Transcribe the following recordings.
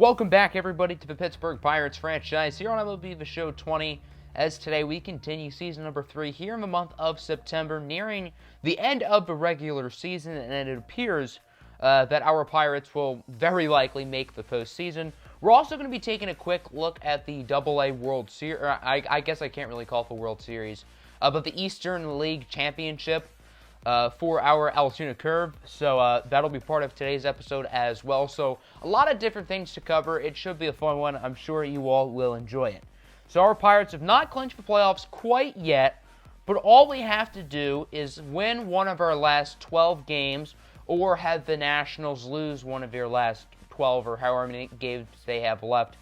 welcome back, everybody, to the Pittsburgh Pirates franchise here on MLB The Show 20. As today we continue season number 3 here in the month of September, nearing the end of the regular season, and it appears that our Pirates will very likely make the postseason. We're also going to be taking a quick look at the AA World Series. I guess I can't really call it the World Series, but the Eastern League Championship for our Altoona Curve. So that'll be part of today's episode as well. So a lot of different things to cover. It should be a fun one. I'm sure you all will enjoy it. So our Pirates have not clinched the playoffs quite yet, but all we have to do is win one of our last 12 games or have the Nationals lose one of their last 12 or however many games they have left.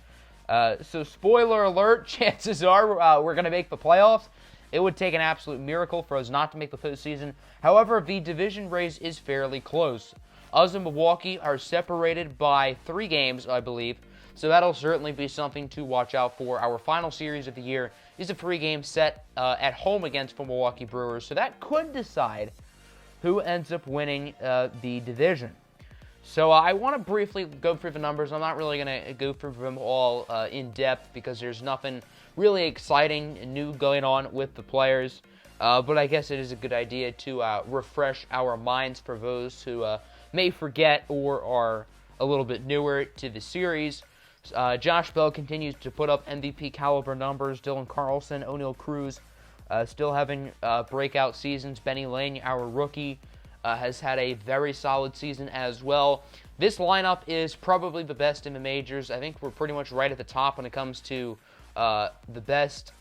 So spoiler alert, chances are we're going to make the playoffs. It would take an absolute miracle for us not to make the postseason. However, the division race is fairly close. Us and Milwaukee are separated by 3 games, I believe. So that'll certainly be something to watch out for. Our final series of the year is a 3-game set at home against the Milwaukee Brewers. So that could decide who ends up winning the division. So I want to briefly go through the numbers. I'm not really going to go through them all in depth because there's nothing really exciting and new going on with the players. But I guess it is a good idea to refresh our minds for those who may forget or are a little bit newer to the series. Josh Bell continues to put up MVP caliber numbers. Dylan Carlson, O'Neal Cruz still having breakout seasons. Benny Lane, our rookie, has had a very solid season as well. This lineup is probably the best in the majors. I think we're pretty much right at the top when it comes to the best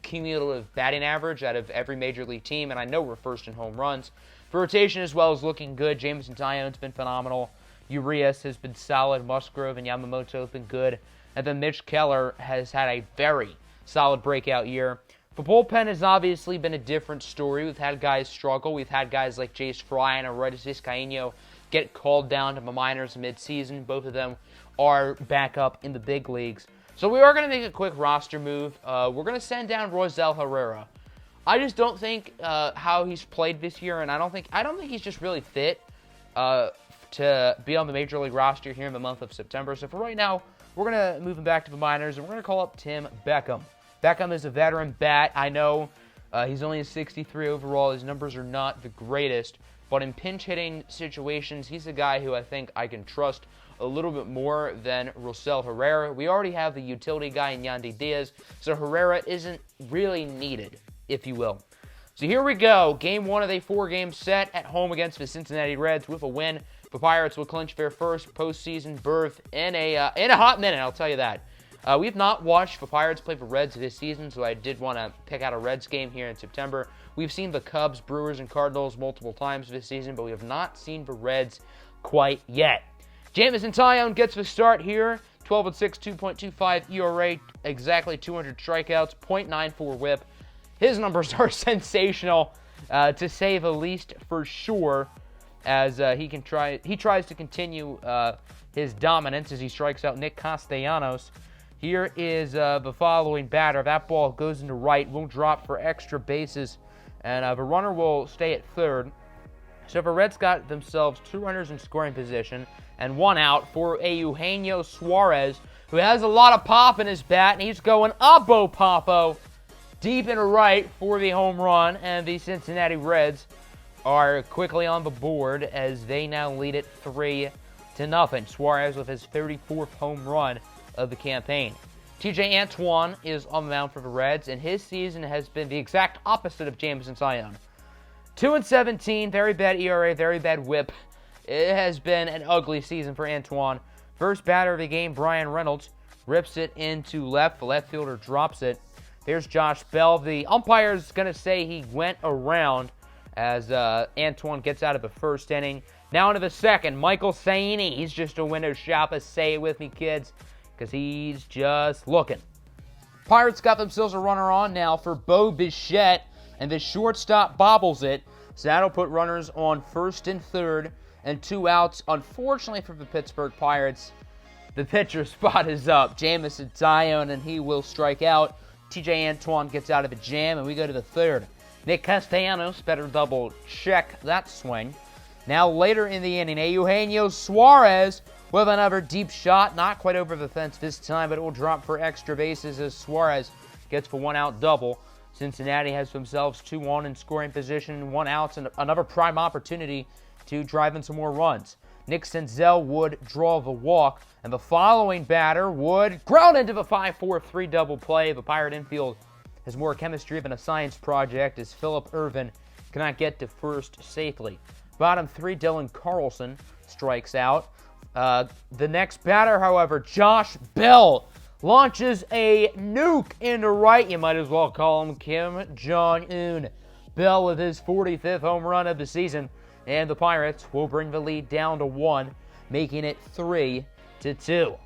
cumulative batting average out of every major league team, and I know we're first in home runs. The rotation as well is looking good. Jameson Taillon's been phenomenal. Urias has been solid. Musgrove and Yamamoto have been good. And then Mitch Keller has had a very solid breakout year. The bullpen has obviously been a different story. We've had guys struggle. We've had guys like Jace Fry and Aurelius Vizcaino get called down to the minors mid-season. Both of them are back up in the big leagues. So we are going to make a quick roster move. We're going to send down Roisel Herrera. I just don't think how he's played this year, and I don't think he's just really fit to be on the Major League roster here in the month of September. So for right now, we're going to move him back to the minors, and we're going to call up Tim Beckham. Beckham is a veteran bat. I know he's only a 63 overall. His numbers are not the greatest, but in pinch-hitting situations, he's a guy who I think I can trust a little bit more than Roisel Herrera. We already have the utility guy in Yandy Diaz, so Herrera isn't really needed, if you will. So here we go. Game 1 of a 4-game set at home against the Cincinnati Reds. With a win, the Pirates will clinch their first postseason berth in a hot minute, I'll tell you that. We've not watched the Pirates play the Reds this season, so I did want to pick out a Reds game here in September. We've seen the Cubs, Brewers, and Cardinals multiple times this season, but we have not seen the Reds quite yet. Jameson Taillon gets the start here. 12-6, 2.25 ERA, exactly 200 strikeouts, .94 WHIP. His numbers are sensational, to say the least, for sure, as he tries to continue his dominance as he strikes out Nick Castellanos. Here is the following batter. That ball goes into right, won't drop for extra bases, and the runner will stay at third. So the Reds got themselves 2 runners in scoring position and 1 out for a Eugenio Suarez, who has a lot of pop in his bat, and he's going Abo Popo deep into right for the home run, and the Cincinnati Reds are quickly on the board as they now lead it 3-0. Suarez with his 34th home run of the campaign. TJ Antoine is on the mound for the Reds, and his season has been the exact opposite of Jameson Taillon. 2-17, very bad ERA, very bad WHIP. It has been an ugly season for Antoine. First batter of the game, Brian Reynolds, rips it into left. The left fielder drops it. There's Josh Bell. The umpire's going to say he went around as Antoine gets out of the first inning. Now into the second, Michael Saini. He's just a window shopper. Say it with me, kids, because he's just looking. Pirates got themselves a runner on now for Bo Bichette, and the shortstop bobbles it. So that'll put runners on first and third and 2 outs. Unfortunately for the Pittsburgh Pirates, the pitcher spot is up. Jameson Taillon, and he will strike out. TJ Antoine gets out of a jam, and we go to the third. Nick Castellanos better double check that swing. Now later in the inning, Eugenio Suarez with another deep shot, not quite over the fence this time, but it will drop for extra bases as Suarez gets the one-out double. Cincinnati has themselves 2 on in scoring position, 1 out, and another prime opportunity to drive in some more runs. Nick Senzel would draw the walk, and the following batter would ground into the 5-4-3 double play. The Pirate infield has more chemistry than a science project as Phillip Ervin cannot get to first safely. Bottom 3, Dylan Carlson strikes out. The next batter, however, Josh Bell, launches a nuke into right. You might as well call him Kim Jong-un. Bell with his 45th home run of the season, and the Pirates will bring the lead down to 1, making it 3-2.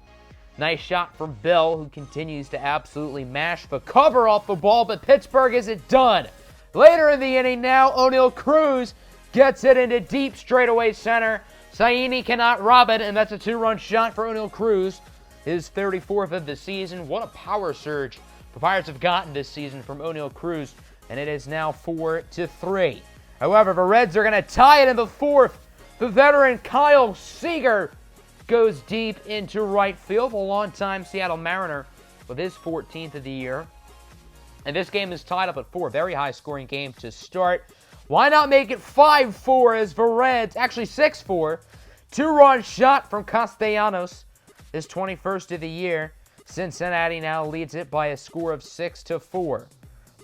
Nice shot from Bell, who continues to absolutely mash the cover off the ball, but Pittsburgh isn't done. Later in the inning now, O'Neal Cruz gets it into deep straightaway center. Saini cannot rob it, and that's a 2-run shot for O'Neal Cruz, his 34th of the season. What a power surge the Pirates have gotten this season from O'Neal Cruz, and it is now 4-3. However, the Reds are going to tie it in the 4th. The veteran Kyle Seager goes deep into right field, a longtime Seattle Mariner with his 14th of the year. And this game is tied up at 4. Very high-scoring game to start. Why not make it 5-4 as the Reds, actually 6-4. 2-run shot from Castellanos, his 21st of the year. Cincinnati now leads it by a score of 6-4.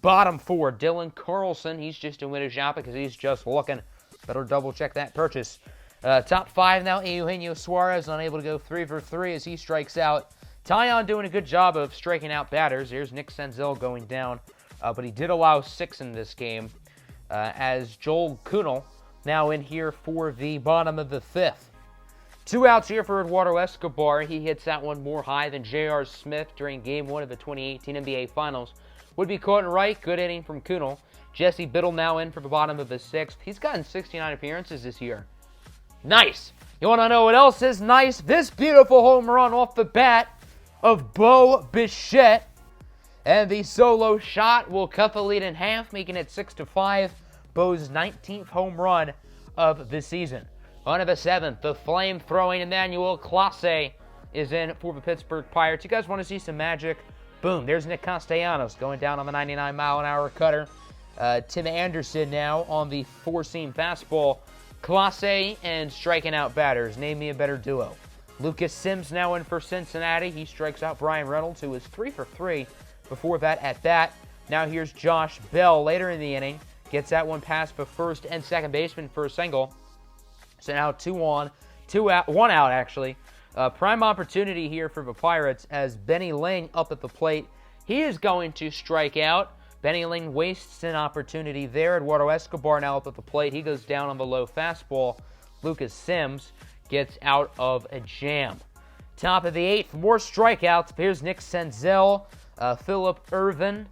Bottom 4, Dylan Carlson. He's just doing a shot because he's just looking. Better double-check that purchase. Top 5 now, Eugenio Suarez unable to go 3 for 3 as he strikes out. Taillon doing a good job of striking out batters. Here's Nick Senzel going down, but he did allow 6 in this game as Joel Kuhnel now in here for the bottom of the 5th. 2 outs here for Eduardo Escobar. He hits that one more high than J.R. Smith during Game 1 of the 2018 NBA Finals. Would be caught right. Good inning from Kuhnel. Jesse Biddle now in for the bottom of the 6th. He's gotten 69 appearances this year. Nice. You want to know what else is nice? This beautiful home run off the bat of Bo Bichette. And the solo shot will cut the lead in half, making it 6-5. Bo's 19th home run of the season. On to the 7th, the flame-throwing Emmanuel Clase is in for the Pittsburgh Pirates. You guys want to see some magic? Boom, there's Nick Castellanos going down on the 99-mile-an-hour cutter. Tim Anderson now on the 4-seam fastball. Clase and striking out batters. Name me a better duo. Lucas Sims now in for Cincinnati. He strikes out Brian Reynolds, who was 3 for 3 before that at bat. Now here's Josh Bell later in the inning. Gets that one past the first and second baseman for a single. So now 2 on, 1 out actually. Prime opportunity here for the Pirates as Benny Ling up at the plate. He is going to strike out. Benny Ling wastes an opportunity there. Eduardo Escobar now up at the plate. He goes down on the low fastball. Lucas Sims gets out of a jam. Top of the 8th, more strikeouts. Here's Nick Senzel, Phillip Ervin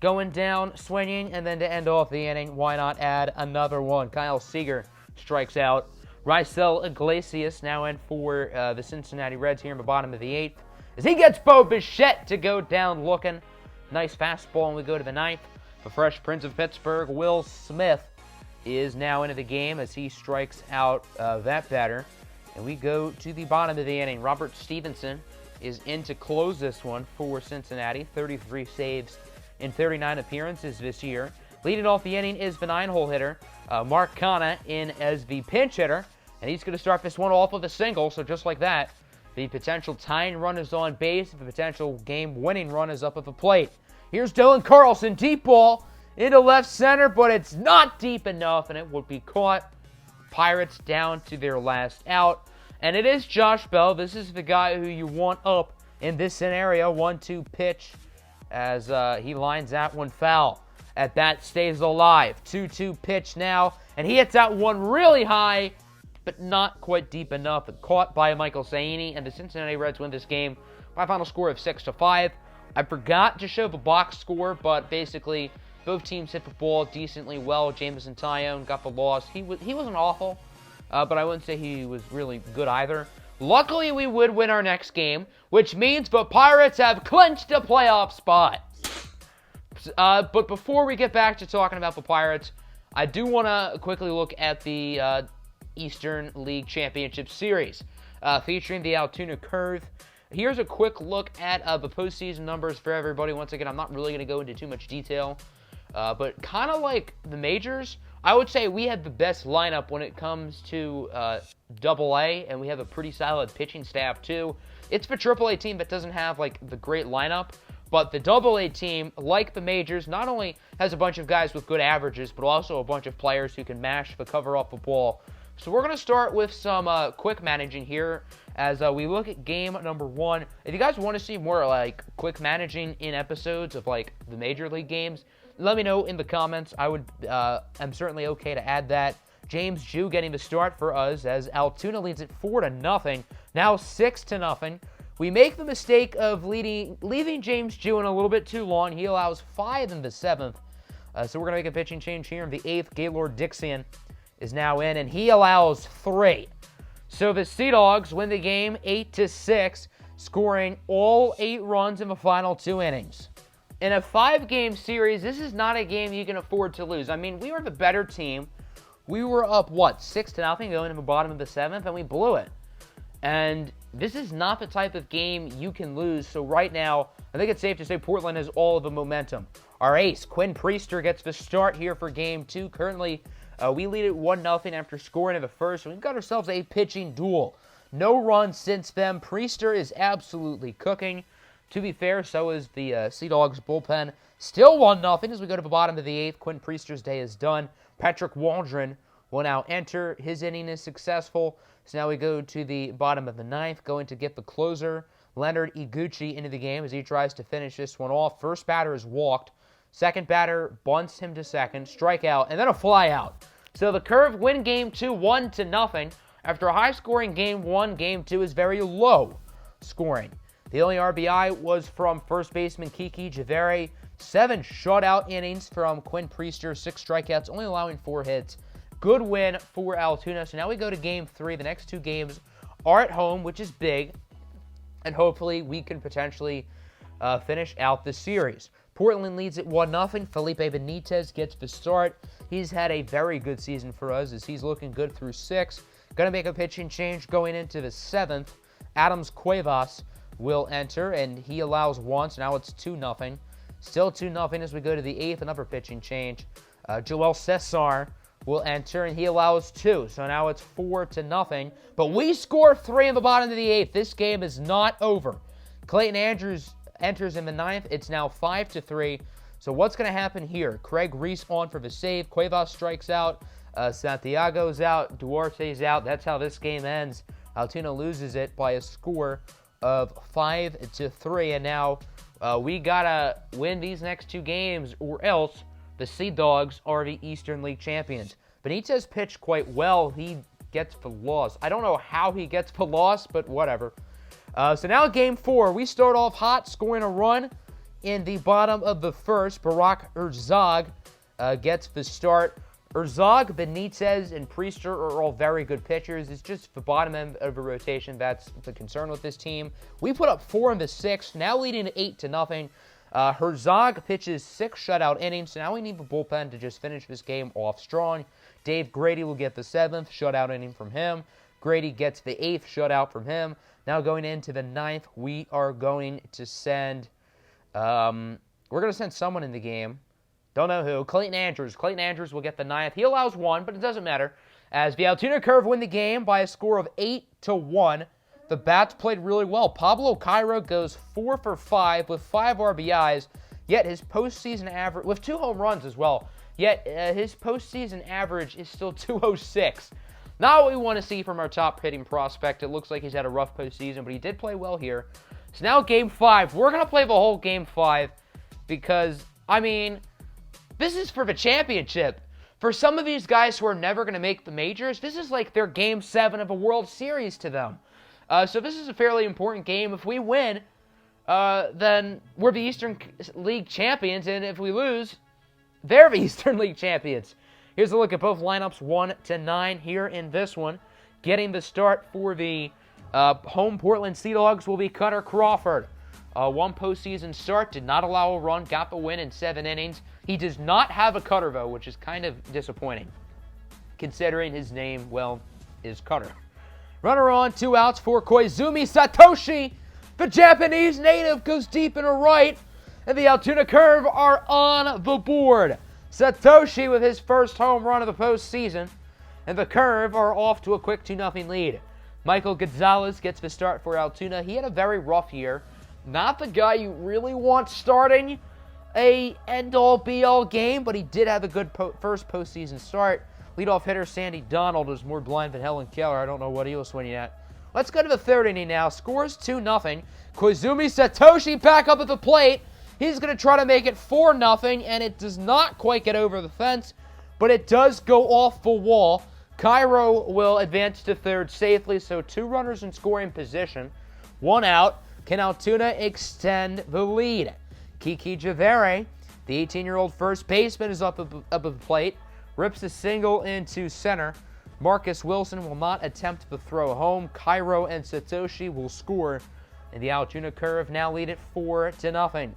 going down, swinging, and then to end off the inning, why not add another one? Kyle Seager strikes out. Raisel Iglesias now in for the Cincinnati Reds here in the bottom of the 8th as he gets Bo Bichette to go down looking. Nice fastball, and we go to the 9th. The Fresh Prince of Pittsburgh, Will Smith, is now into the game as he strikes out that batter. And we go to the bottom of the inning. Robert Stevenson is in to close this one for Cincinnati. 33 saves in 39 appearances this year. Leading off the inning is the 9-hole hitter, Mark Canha, in as the pinch hitter. And he's going to start this one off with a single, so just like that, the potential tying run is on base. The potential game-winning run is up at the plate. Here's Dylan Carlson, deep ball into left center, but it's not deep enough, and it would be caught. Pirates down to their last out. And it is Josh Bell. This is the guy who you want up in this scenario. 1-2 pitch as he lines that one foul. At bat stays alive. 2-2 pitch now, and he hits that one really high, but not quite deep enough. Caught by Michael Saini, and the Cincinnati Reds win this game by a final score of 6-5. I forgot to show the box score, but basically both teams hit the ball decently well. Jameson Taillon got the loss. He wasn't awful, but I wouldn't say he was really good either. Luckily, we would win our next game, which means the Pirates have clinched a playoff spot. But before we get back to talking about the Pirates, I do want to quickly look at the Eastern League Championship Series. featuring the Altoona Curve. Here's a quick look at the postseason numbers for everybody. Once again, I'm not really going to go into too much detail, but kind of like the majors, I would say we have the best lineup when it comes to AA, and we have a pretty solid pitching staff too. It's the AAA team that doesn't have like the great lineup, but the AA team, like the majors, not only has a bunch of guys with good averages, but also a bunch of players who can mash the cover off the ball. So we're going to start with some quick managing here as we look at game number 1. If you guys want to see more like quick managing in episodes of like the major league games, let me know in the comments. I'm certainly okay to add that. James Jew getting the start for us as Altoona leads it 4-0, now 6-0. We make the mistake of leaving James Jew in a little bit too long. He allows 5 in the 7th. So we're going to make a pitching change here in the 8th. Gaylord Dixon is now in, and he allows 3. So the Sea Dogs win the game 8-6, scoring all 8 runs in the final 2 innings. In a 5-game series, this is not a game you can afford to lose. I mean, we were the better team. We were up, 6-0 going in the bottom of the 7th, and we blew it. And this is not the type of game you can lose. So right now, I think it's safe to say Portland has all of the momentum. Our ace, Quinn Priester, gets the start here for game 2. Currently, we lead it 1-0 after scoring in the first. We've got ourselves a pitching duel. No runs since then. Priester is absolutely cooking. To be fair, so is the Sea Dogs bullpen. Still 1-0 as we go to the bottom of the 8th. Quinn Priester's day is done. Patrick Waldron will now enter. His inning is successful. So now we go to the bottom of the 9th, going to get the closer, Leonard Iguchi, into the game as he tries to finish this one off. First batter is walked. Second batter bunts him to second, strikeout, and then a fly out. So the Curve win game 2, 1-0. After a high-scoring game 1, game 2 is very low scoring. The only RBI was from first baseman Kiki Javere. 7 shutout innings from Quinn Priester, 6 strikeouts, only allowing 4 hits. Good win for Altoona. So now we go to game 3. The next 2 games are at home, which is big. And hopefully we can potentially finish out the series. Portland leads it 1-0. Felipe Benitez gets the start. He's had a very good season for us as he's looking good through 6. Going to make a pitching change going into the 7th. Adams Cuevas will enter, and he allows 1, so now it's 2-0. Still 2-0 as we go to the 8th. Another pitching change. Joel Cesar will enter, and he allows 2. So now it's 4-0. But we score 3 in the bottom of the 8th. This game is not over. Clayton Andrews enters in the 9th. It's now 5-3. So what's going to happen here? Craig Reese on for the save. Cuevas strikes out. Santiago's out. Duarte's out. That's how this game ends. Altoona loses it by a score of 5-3. And now we got to win these next 2 games, or else the Sea Dogs are the Eastern League champions. Benitez pitched quite well. He gets the loss. I don't know how he gets the loss, but whatever. So now game 4, we start off hot, scoring a run in the bottom of the 1st. Barack Herzog gets the start. Herzog, Benitez, and Priester are all very good pitchers. It's just the bottom end of the rotation that's the concern with this team. We put up 4 in the 6th, now leading 8-0. Herzog pitches 6 shutout innings, so now we need the bullpen to just finish this game off strong. Dave Grady will get the 7th shutout inning from him. Grady gets the 8th shutout from him. Now going into the 9th, we are going to send, we're going to send someone in the game. Don't know who. Clayton Andrews. Clayton Andrews will get the 9th. He allows 1, but it doesn't matter, as the Altoona Curve win the game by a score of 8-1. The Bats played really well. Pablo Cairo goes 4 for 5 with 5 RBIs, yet his postseason average, with 2 home runs as well, yet his postseason average is still 206. Not what we want to see from our top hitting prospect. It looks like he's had a rough postseason, but he did play well here. So now game 5. We're going to play the whole game 5 because, I mean, this is for the championship. For some of these guys who are never going to make the majors, this is like their game 7 of a World Series to them. So this is a fairly important game. If we win, then we're the Eastern League champions, and if we lose, they're the Eastern League champions. Here's a look at both lineups, 1-9 here in this one. Getting the start for the home Portland Sea Dogs will be Cutter Crawford. 1 postseason start, did not allow a run, got the win in 7 innings. He does not have a cutter, though, which is kind of disappointing, considering his name, well, is Cutter. Runner on, 2 outs for Koizumi Satoshi. The Japanese native goes deep into right, and the Altoona Curve are on the board. Satoshi with his first home run of the postseason, and the Curve are off to a quick 2-0 lead. Michael Gonzalez gets the start for Altoona. He had a very rough year. Not the guy you really want starting a end-all, be-all game, but he did have a good first postseason start. Leadoff hitter Sandy Donald was more blind than Helen Keller. I don't know what he was swinging at. Let's go to the third inning now. Scores 2-0. Koizumi Satoshi back up at the plate. He's going to try to make it 4-0, and it does not quite get over the fence, but it does go off the wall. Cairo will advance to third safely, so 2 runners in scoring position. 1 out. Can Altoona extend the lead? Kiki Javere, the 18-year-old first baseman, is up at the plate. Rips a single into center. Marcus Wilson will not attempt the throw home. Cairo and Satoshi will score, and the Altoona Curve now lead it 4-0.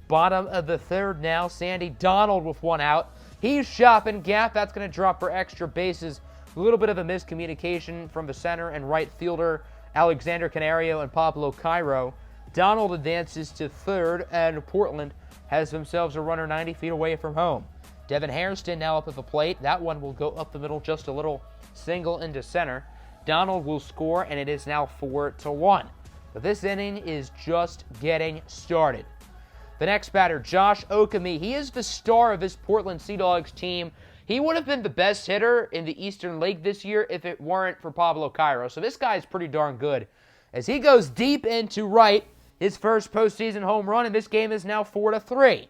Bottom of the third now, Sandy Donald with 1 out. He's shopping gap. That's going to drop for extra bases. A little bit of a miscommunication from the center and right fielder, Alexander Canario and Pablo Cairo. Donald advances to third, and Portland has themselves a runner 90 feet away from home. Devin Hairston now up at the plate. That one will go up the middle just a little, single into center. Donald will score, and it is now 4-1. But this inning is just getting started. The next batter, Josh Okami. He is the star of this Portland Sea Dogs team. He would have been the best hitter in the Eastern League this year if it weren't for Pablo Cairo. So this guy is pretty darn good. As he goes deep into right, his first postseason home run, and this game is now 4-3.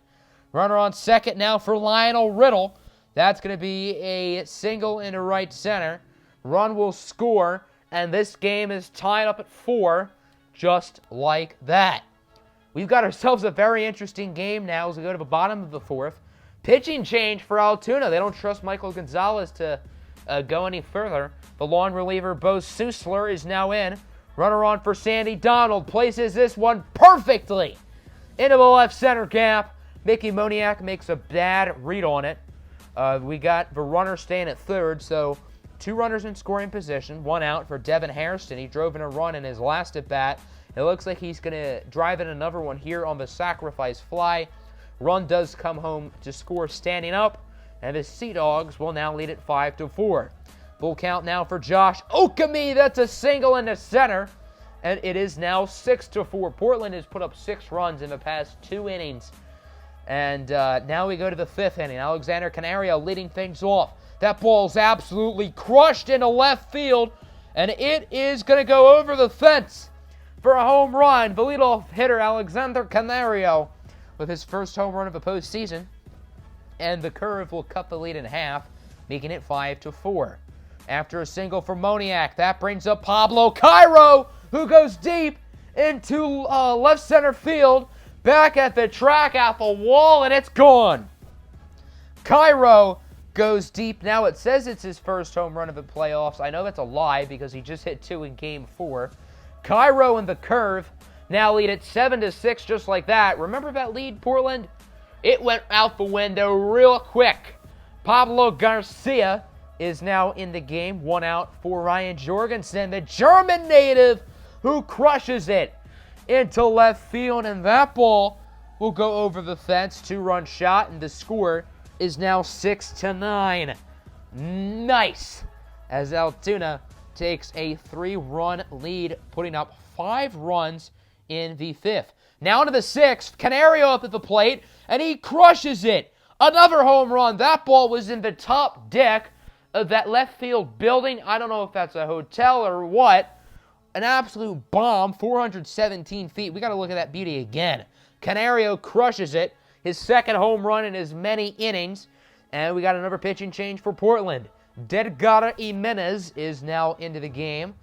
Runner on second now for Lionel Riddle. That's going to be a single into right center. Run will score, and this game is tied up at 4, just like that. We've got ourselves a very interesting game now as we go to the bottom of the 4th. Pitching change for Altoona. They don't trust Michael Gonzalez to go any further. The long reliever, Bo Susler, is now in. Runner on for Sandy Donald. Places this one perfectly into the left center gap. Mickey Moniak makes a bad read on it. We got the runner staying at third, so 2 runners in scoring position. 1 out for Devin Hairston. He drove in a run in his last at-bat. It looks like he's going to drive in another one here on the sacrifice fly. Run does come home to score standing up, and the Sea Dogs will now lead it 5-4. Full count now for Josh Okami. That's a single into center, and it is now 6-4. Portland has put up 6 runs in the past 2 innings, and now we go to the 5th inning. Alexander Canario leading things off. That ball's absolutely crushed into left field, and it is going to go over the fence for a home run. The leadoff hitter, Alexander Canario, with his first home run of the postseason, and the Curve will cut the lead in half, making it 5-4. After a single for Moniak, that brings up Pablo Cairo, who goes deep into left center field, back at the track, at the wall, and it's gone. Cairo goes deep. Now it says it's his first home run of the playoffs. I know that's a lie because he just hit 2 in Game 4. Cairo and the Curve now lead it 7-6, just like that. Remember that lead, Portland? It went out the window real quick. Pablo Garcia is now in the game. 1 out for Ryan Jorgensen, the German native, who crushes it into left field, and that ball will go over the fence. 2-run shot, and the score is now 6-9. Nice, as Altoona takes a 3-run lead, putting up 5 runs in the 5th. Now to the 6th, Canario up at the plate, and he crushes it. Another home run. That ball was in the top deck of that left field building. I don't know if that's a hotel or what. An absolute bomb, 417 feet. We got to look at that beauty again. Canario crushes it. His second home run in as many innings. And we got another pitching change for Portland. Dedgar Jimenez is now into the game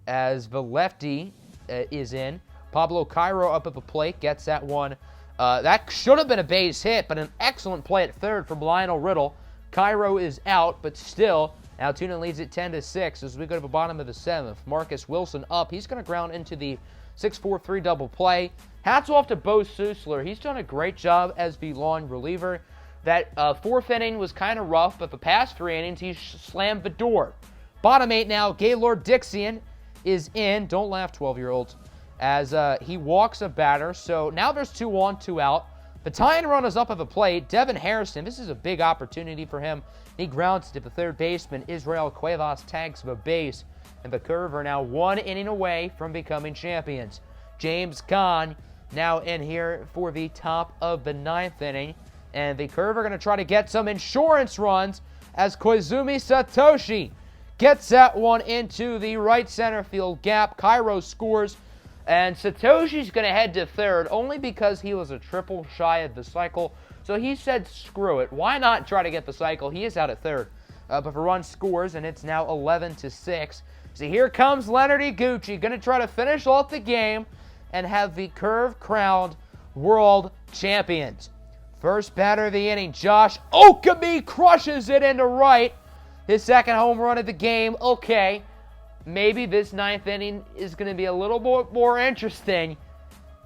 as the lefty is in. Pablo Cairo up at the plate, gets that one. That should have been a base hit, but an excellent play at third from Lionel Riddle. Cairo is out, but still, Altoona leads it 10-6 as we go to the bottom of the 7th. Marcus Wilson up. He's going to ground into the 6-4-3 double play. Hats off to Bo Susler. He's done a great job as the long reliever. That 4th inning was kind of rough, but the past 3 innings, he slammed the door. Bottom 8 now, Gaylord Dixian is in. Don't laugh, 12-year-olds. As he walks a batter. So now there's 2 on, 2 out. The tying run is up at the plate. Devin Harrison, this is a big opportunity for him. He grounds to the third baseman. Israel Cuevas tags the base. And the Curve are now 1 inning away from becoming champions. James Caan now in here for the top of the 9th inning. And the Curve are going to try to get some insurance runs as Koizumi Satoshi gets that one into the right center field gap. Cairo scores. And Satoshi's going to head to third only because he was a triple shy of the cycle. So he said, screw it. Why not try to get the cycle? He is out at third. But the run scores, and it's now 11-6. So here comes Leonard Iguchi, going to try to finish off the game and have the Curve crowned world champions. First batter of the inning, Josh Okami crushes it into right. His second home run of the game. Okay. Maybe this 9th inning is going to be a little more interesting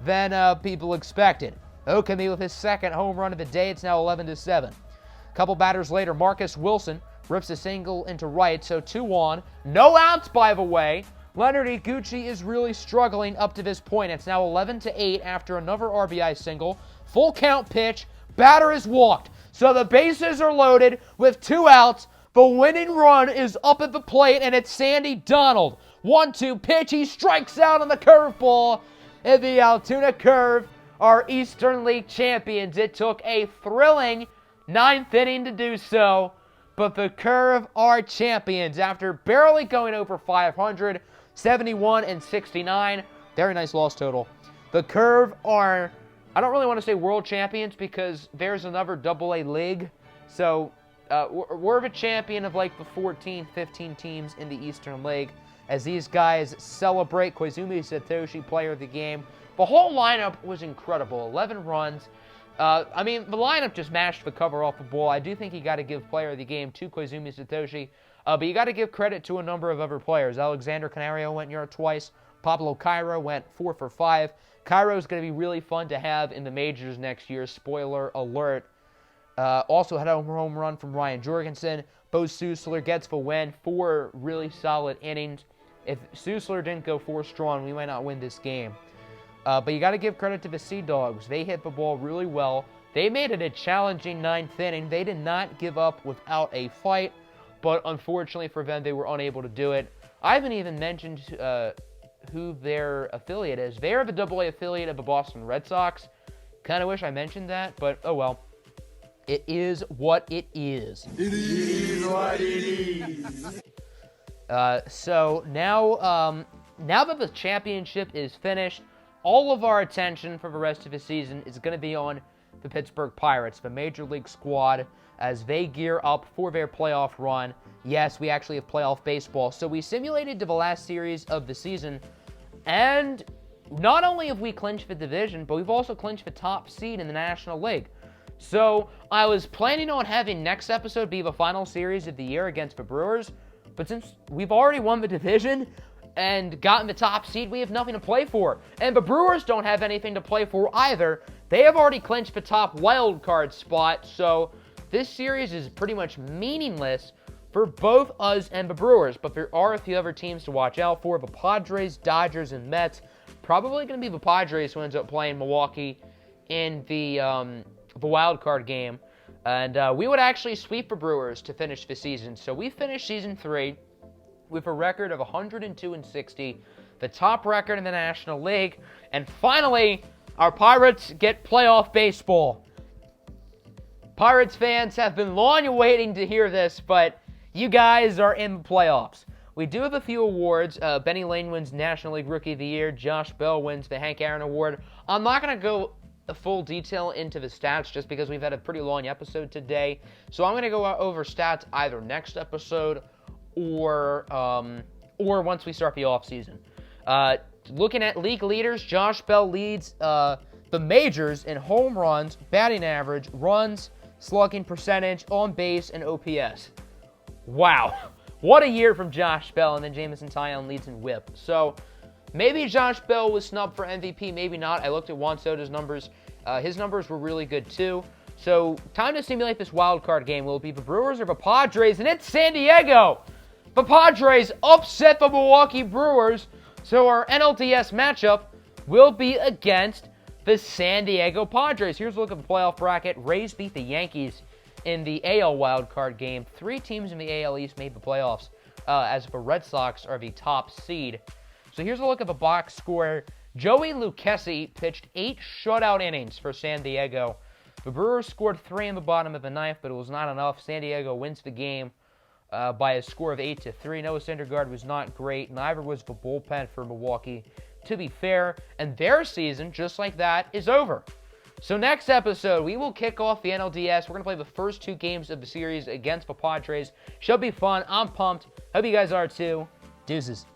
than people expected. Okami with his second home run of the day. It's now 11-7. A couple batters later, Marcus Wilson rips a single into right, so 2 on. No outs, by the way. Leonard Iguchi is really struggling up to this point. It's now 11-8 after another RBI single. Full count pitch. Batter is walked. So the bases are loaded with 2 outs. The winning run is up at the plate, and it's Sandy Donald. 1-2 pitch. He strikes out on the curveball. And the Altoona Curve are Eastern League champions. It took a thrilling 9th inning to do so, but the Curve are champions after barely going over 500, 71-69. Very nice loss total. The Curve are, I don't really want to say world champions because there's another AA league. So we're the champion of like the 14, 15 teams in the Eastern League as these guys celebrate Koizumi Satoshi, player of the game. The whole lineup was incredible. 11 runs. The lineup just mashed the cover off the ball. I do think you got to give player of the game to Koizumi Satoshi, but you got to give credit to a number of other players. Alexander Canario went yard twice. Pablo Cairo went 4 for 5. Cairo is going to be really fun to have in the majors next year. Spoiler alert. Also had a home run from Ryan Jorgensen. Bo Susler gets the win. 4 really solid innings. If Susler didn't go 4 strong, we might not win this game. But you got to give credit to the Sea Dogs. They hit the ball really well. They made it a challenging 9th inning. They did not give up without a fight, but unfortunately for them, they were unable to do it. I haven't even mentioned who their affiliate is. They are the AA affiliate of the Boston Red Sox. Kind of wish I mentioned that, but oh well. It is what it is. It is what it is. So now that the championship is finished, all of our attention for the rest of the season is going to be on the Pittsburgh Pirates, the Major League squad, as they gear up for their playoff run. Yes, we actually have playoff baseball. So we simulated to the last series of the season, and not only have we clinched the division, but we've also clinched the top seed in the National League. So I was planning on having next episode be the final series of the year against the Brewers, but since we've already won the division and gotten the top seed, we have nothing to play for. And the Brewers don't have anything to play for either. They have already clinched the top wild card spot, so this series is pretty much meaningless for both us and the Brewers. But there are a few other teams to watch out for. The Padres, Dodgers, and Mets. Probably going to be the Padres who ends up playing Milwaukee in the wild card game. And we would actually sweep the Brewers to finish the season. So we finished season 3 with a record of 102-60, the top record in the National League. And finally, our Pirates get playoff baseball. Pirates fans have been long waiting to hear this, but you guys are in the playoffs. We do have a few awards. Benny Lane wins National League Rookie of the Year. Josh Bell wins the Hank Aaron Award. I'm not going to go full detail into the stats just because we've had a pretty long episode today. So I'm going to go over stats either next episode or once we start the offseason. Looking at league leaders, Josh Bell leads the majors in home runs, batting average, runs, slugging percentage, on base, and OPS. Wow. What a year from Josh Bell. And then Jameson Taillon leads in whip. So maybe Josh Bell was snubbed for MVP, maybe not. I looked at Juan Soto's numbers. His numbers were really good too. So time to simulate this wild card game. Will it be the Brewers or the Padres? And it's San Diego. The Padres upset the Milwaukee Brewers, so our NLDS matchup will be against the San Diego Padres. Here's a look at the playoff bracket. Rays beat the Yankees in the AL wildcard game. 3 teams in the AL East made the playoffs, as the Red Sox are the top seed. So here's a look at the box score. Joey Lucchesi pitched 8 shutout innings for San Diego. The Brewers scored 3 in the bottom of the 9th, but it was not enough. San Diego wins the game by a score of 8-3. Noah Syndergaard was not great. Neither was the bullpen for Milwaukee, to be fair. And their season, just like that, is over. So next episode, we will kick off the NLDS. We're going to play the first 2 games of the series against the Padres. Should be fun. I'm pumped. Hope you guys are too. Deuces.